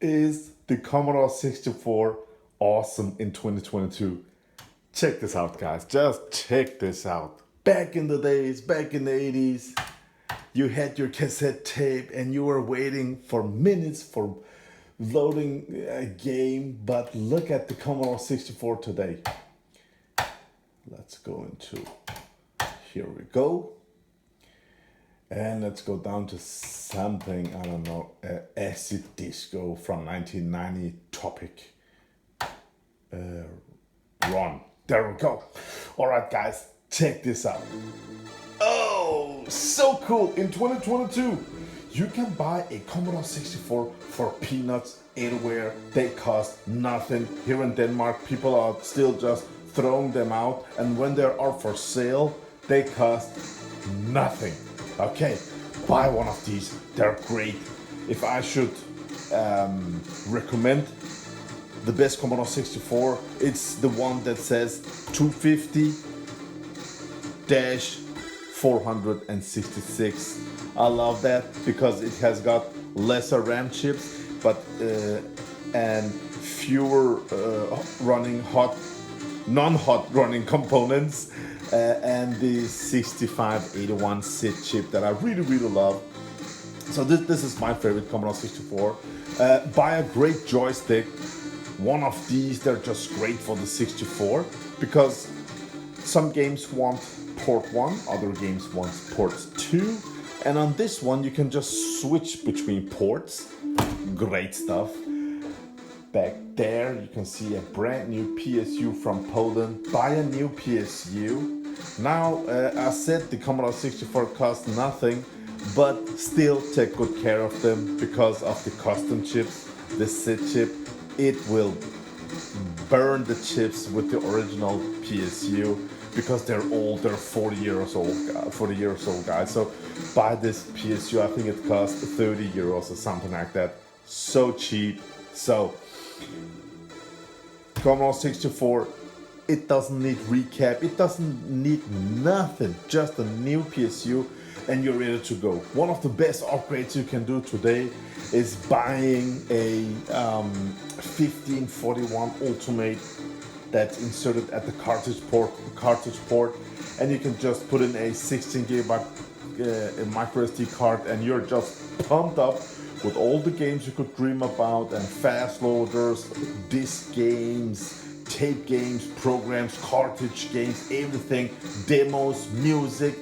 Is the Commodore 64 awesome in 2022? Check this out, guys. Just check this out. Back in the days, back in the 80s, you had your cassette tape and you were waiting for minutes for loading a game. But look at the Commodore 64 today. Let's go into, here we go. And let's go down to something, I don't know, acid disco from 1990 topic. Run. There we go. All right, guys, check this out. Oh, so cool. In 2022, you can buy a Commodore 64 for peanuts anywhere. They cost nothing. Here in Denmark, people are still just throwing them out. And when they are for sale, they cost nothing. Okay, buy one of these. They're great. If I should recommend the best Commodore 64, it's the one that says 250-466. I love that because it has got lesser RAM chips, but and fewer running non-hot running components. And the 6581 SID chip that I really love. So this is my favorite Commodore 64. Buy a great joystick. One of these, they're just great for the 64 because some games want port 1, other games want port 2. And on this one, you can just switch between ports. Great stuff. Back there, you can see a brand new PSU from Poland. Buy a new PSU. Now, I said the Commodore 64 costs nothing, but still take good care of them because of the custom chips. The SID chip, it will burn the chips with the original PSU because they're old, they're 40 years old, guys. So buy this PSU, I think it costs 30 euros or something like that. So cheap. So Commodore 64, it doesn't need recap, it doesn't need nothing, just a new PSU and you're ready to go. One of the best upgrades you can do today is buying a 1541 Ultimate that's inserted at the cartridge port, and you can just put in a 16 gigabyte micro SD card and you're just pumped up with all the games you could dream about and fast loaders, disc games, tape games, programs, cartridge games, everything, demos, music,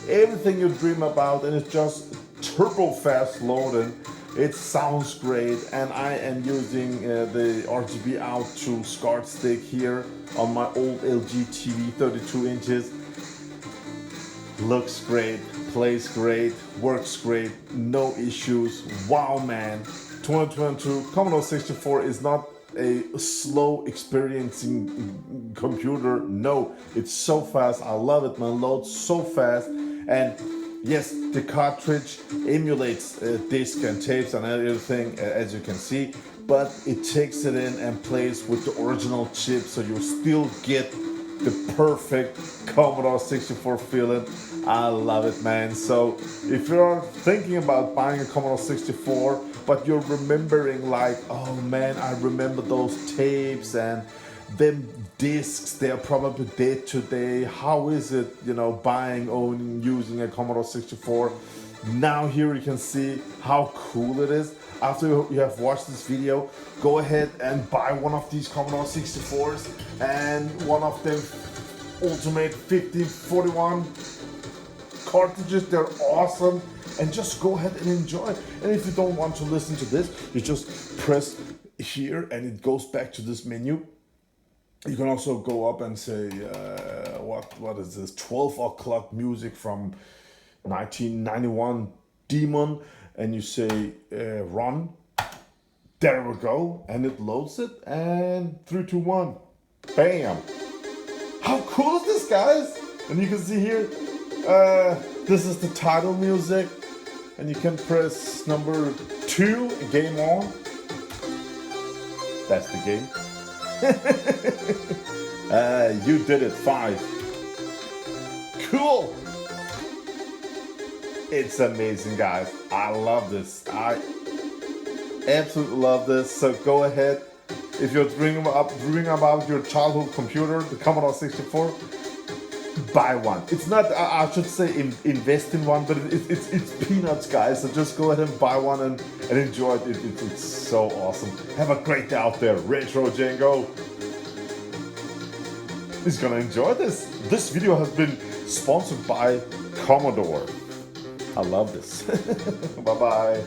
everything you dream about, and it's just turbo fast loading. It sounds great, and I am using the RGB out to SCART stick here on my old LG TV, 32 inches. Looks great, plays great, works great, no issues. Wow, man. 2022 Commodore 64 is not a slow experiencing computer. No, it's so fast. I love it, man. Loads so fast. And yes, the cartridge emulates disc and tapes and everything, as you can see, but it takes it in and plays with the original chip, so you still get the perfect Commodore 64 feeling. I love it, man. So if you're thinking about buying a Commodore 64, but you're remembering like, oh man, I remember those tapes and them discs, they are probably dead today. How is it, buying, owning, using a Commodore 64? Now here you can see how cool it is. After you have watched this video, go ahead and buy one of these Commodore 64s and one of them Ultimate 1541 cartridges. They're awesome, and just go ahead and enjoy. And if you don't want to listen to this, you just press here and it goes back to this menu. You can also go up and say, what is this? 12 o'clock music from 1991 Demon, and you say run. There we go, and it loads it, and 3, 2, 1, bam! How cool is this, guys? And you can see here, this is the title music, and you can press number 2, game on. That's the game. You did it. 5. Cool. It's amazing, guys. I love this. absolutely love this. So go ahead. If you're dreaming about your childhood computer, the Commodore 64, buy one. It's not, I should say invest in one, but it's peanuts, guys. So just go ahead and buy one and enjoy it. It's so awesome. Have a great day out there. RETROCENGO is gonna enjoy this. This video has been sponsored by Commodore. I love this. Bye bye.